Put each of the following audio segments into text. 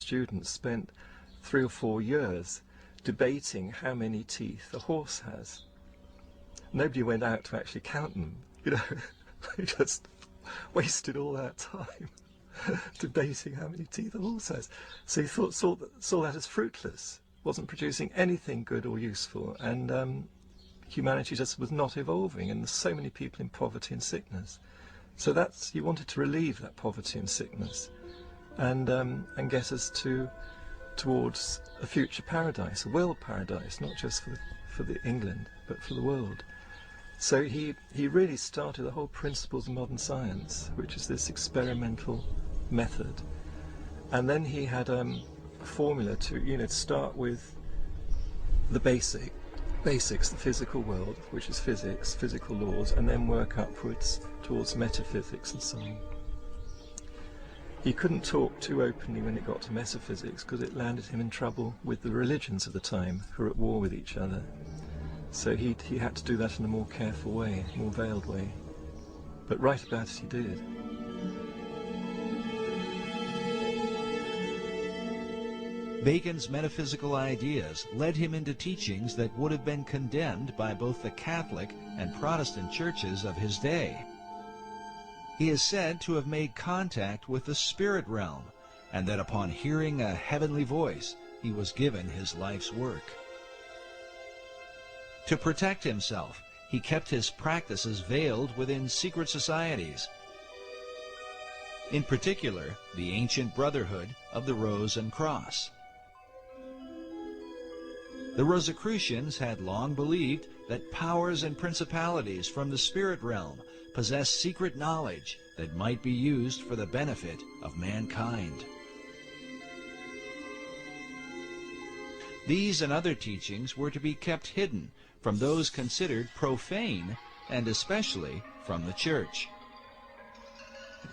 students spent 3 or 4 years debating how many teeth a horse has. Nobody went out to actually count them, you know. They just wasted all that time debating how many teeth a horse has. So he saw that as fruitless, wasn't producing anything good or useful, and humanity just was not evolving, and there's so many people in poverty and sickness. So he wanted to relieve that poverty and sickness, and get us towards a future paradise, a world paradise, not just for the England, but for the world. So he really started the whole principles of modern science, which is this experimental method. And then he had a formula to start with the basics, the physical world, which is physics, physical laws, and then work upwards towards metaphysics and so on. He couldn't talk too openly when it got to metaphysics, because it landed him in trouble with the religions of the time, who were at war with each other. So he had to do that in a more careful way, more veiled way. But right about it he did. Bacon's metaphysical ideas led him into teachings that would have been condemned by both the Catholic and Protestant churches of his day. He is said to have made contact with the spirit realm, and that upon hearing a heavenly voice, he was given his life's work. To protect himself, he kept his practices veiled within secret societies, in particular the ancient Brotherhood of the Rose and Cross. The Rosicrucians had long believed that powers and principalities from the spirit realm possessed secret knowledge that might be used for the benefit of mankind. These and other teachings were to be kept hidden from those considered profane, and especially from the church.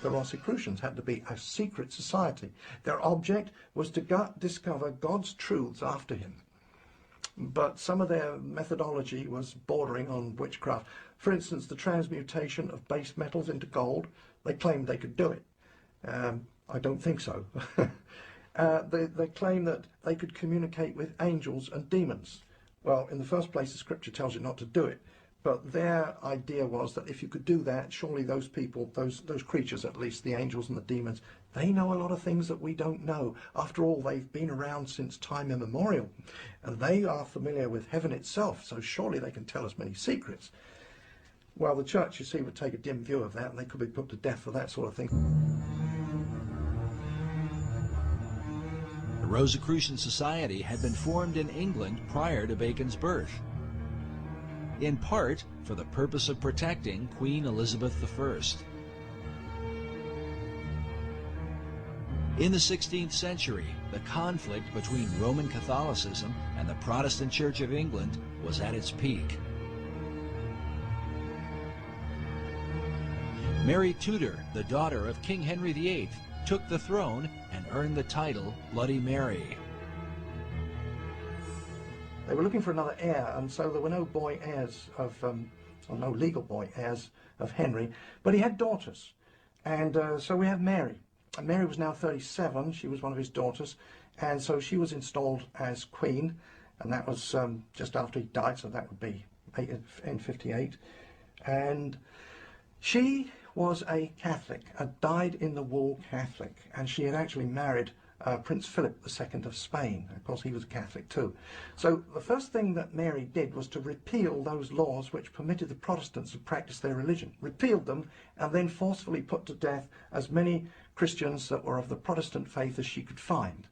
The Rosicrucians had to be a secret society. Their object was to discover God's truths after him. But some of their methodology was bordering on witchcraft. For instance, the transmutation of base metals into gold. They claimed they could do it. I don't think so. They claim that they could communicate with angels and demons. Well, in the first place, the scripture tells you not to do it. But their idea was that if you could do that, surely those people, those creatures at least, the angels and the demons, they know a lot of things that we don't know. After all, they've been around since time immemorial, and they are familiar with heaven itself, so surely they can tell us many secrets. Well, the church, you see, would take a dim view of that, and they could be put to death for that sort of thing. The Rosicrucian Society had been formed in England prior to Bacon's birth, in part for the purpose of protecting Queen Elizabeth I. In the 16th century, the conflict between Roman Catholicism and the Protestant Church of England was at its peak. Mary Tudor, the daughter of King Henry VIII, took the throne and earned the title Bloody Mary. They were looking for another heir, and so there were no boy heirs of, or no legal boy heirs of Henry, but he had daughters, and so we have Mary. And Mary was now 37, she was one of his daughters, and so she was installed as queen, and that was just after he died, so that would be in 58. And she was a Catholic, a dyed-in-the-wool Catholic, and she had actually married Prince Philip II of Spain. Of course, he was a Catholic too. So the first thing that Mary did was to repeal those laws which permitted the Protestants to practice their religion. Repealed them, and then forcefully put to death as many Christians that were of the Protestant faith as she could find.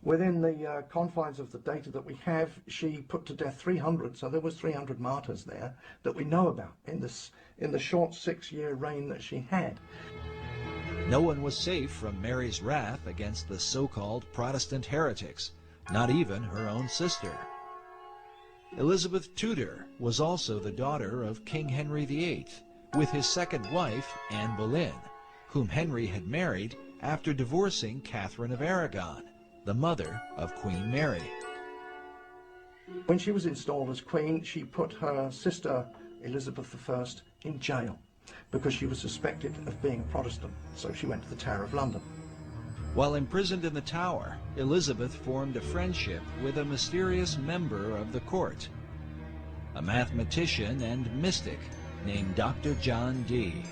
Within the confines of the data that we have, she put to death 300, so there was 300 martyrs there that we know about in the short 6-year reign that she had. No one was safe from Mary's wrath against the so-called Protestant heretics, not even her own sister. Elizabeth Tudor was also the daughter of King Henry VIII, with his second wife, Anne Boleyn, whom Henry had married after divorcing Catherine of Aragon, the mother of Queen Mary. When she was installed as queen, she put her sister Elizabeth I in jail because she was suspected of being a Protestant, so she went to the Tower of London. While imprisoned in the tower, Elizabeth formed a friendship with a mysterious member of the court, a mathematician and mystic named Dr. John Dee.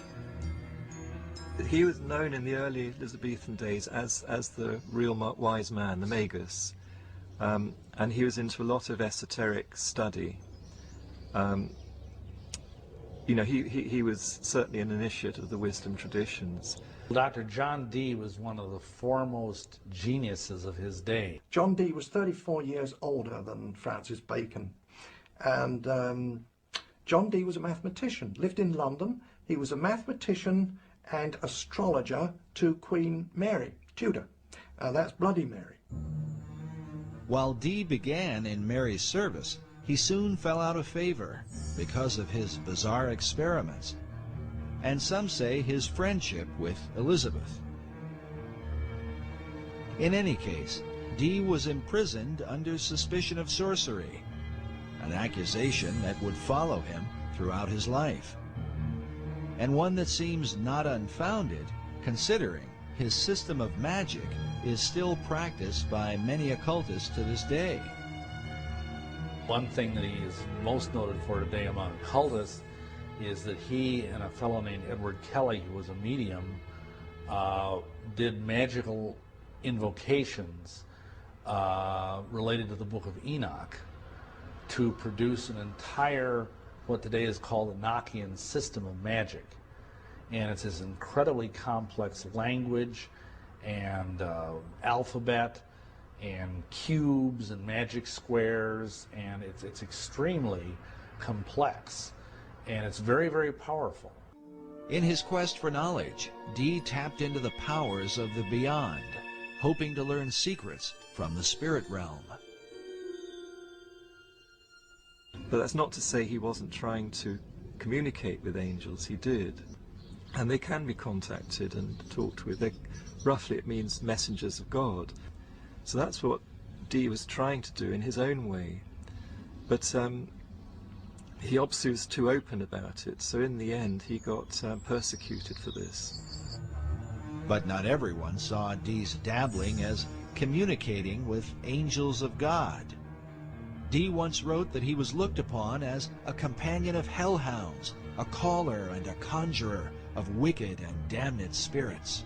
He was known in the early Elizabethan days as the real wise man, the magus, and he was into a lot of esoteric study. You know, he was certainly an initiate of the wisdom traditions. Dr. John Dee was one of the foremost geniuses of his day. John Dee was 34 years older than Francis Bacon, and John Dee was a mathematician, lived in London. He was a mathematician and astrologer to Queen Mary, Tudor. That's Bloody Mary. While Dee began in Mary's service, he soon fell out of favor because of his bizarre experiments, and some say his friendship with Elizabeth. In any case, Dee was imprisoned under suspicion of sorcery, an accusation that would follow him throughout his life, and one that seems not unfounded, considering his system of magic is still practiced by many occultists to this day. One thing that he is most noted for today among occultists is that he and a fellow named Edward Kelly, who was a medium, did magical invocations related to the Book of Enoch to produce an entire, what today is called the Enochian system of magic. And it's this incredibly complex language and alphabet and cubes and magic squares, and it's extremely complex, and it's very, very powerful. In his quest for knowledge, Dee tapped into the powers of the beyond, hoping to learn secrets from the spirit realm. But that's not to say he wasn't trying to communicate with angels. He did. And they can be contacted and talked with. Roughly it means messengers of God. So that's what Dee was trying to do in his own way. But he obviously was too open about it, so in the end he got persecuted for this. But not everyone saw Dee's dabbling as communicating with angels of God. Dee once wrote that he was looked upon as a companion of hellhounds, a caller and a conjurer of wicked and damned spirits.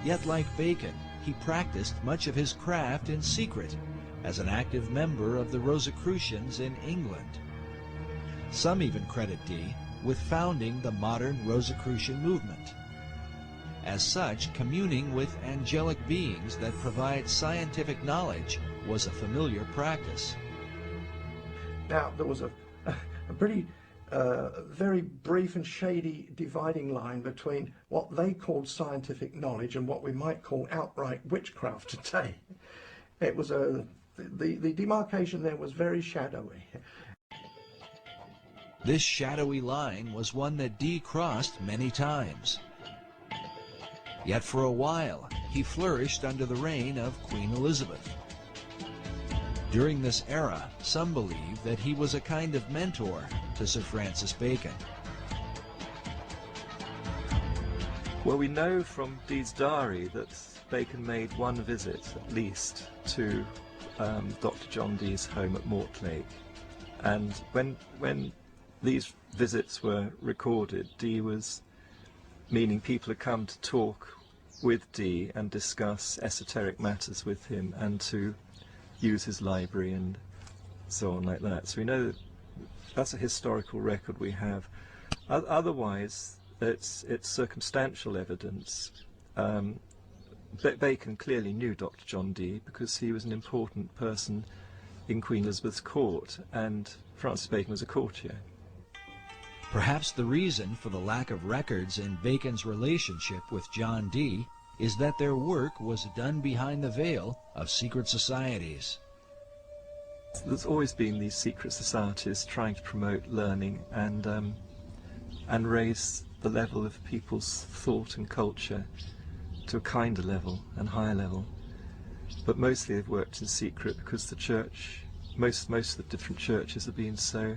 Yet like Bacon, he practiced much of his craft in secret as an active member of the Rosicrucians in England. Some even credit Dee with founding the modern Rosicrucian movement. As such, communing with angelic beings that provide scientific knowledge was a familiar practice. Now, there was a pretty very brief and shady dividing line between what they called scientific knowledge and what we might call outright witchcraft today. It was the demarcation there was very shadowy. This shadowy line was one that Dee crossed many times. Yet for a while, he flourished under the reign of Queen Elizabeth. During this era, some believe that he was a kind of mentor to Sir Francis Bacon. Well, we know from Dee's diary that Bacon made one visit, at least, to Dr. John Dee's home at Mortlake. And when these visits were recorded, Dee was, meaning people had come to talk with Dee and discuss esoteric matters with him and to use his library and so on like that. So we know that that's a historical record we have. Otherwise, it's circumstantial evidence. Bacon clearly knew Dr. John Dee because he was an important person in Queen Elizabeth's court, and Francis Bacon was a courtier. Perhaps the reason for the lack of records in Bacon's relationship with John Dee is that their work was done behind the veil of secret societies. There's always been these secret societies trying to promote learning and raise the level of people's thought and culture to a kinder level and higher level. But mostly they've worked in secret because the church, most of the different churches have been so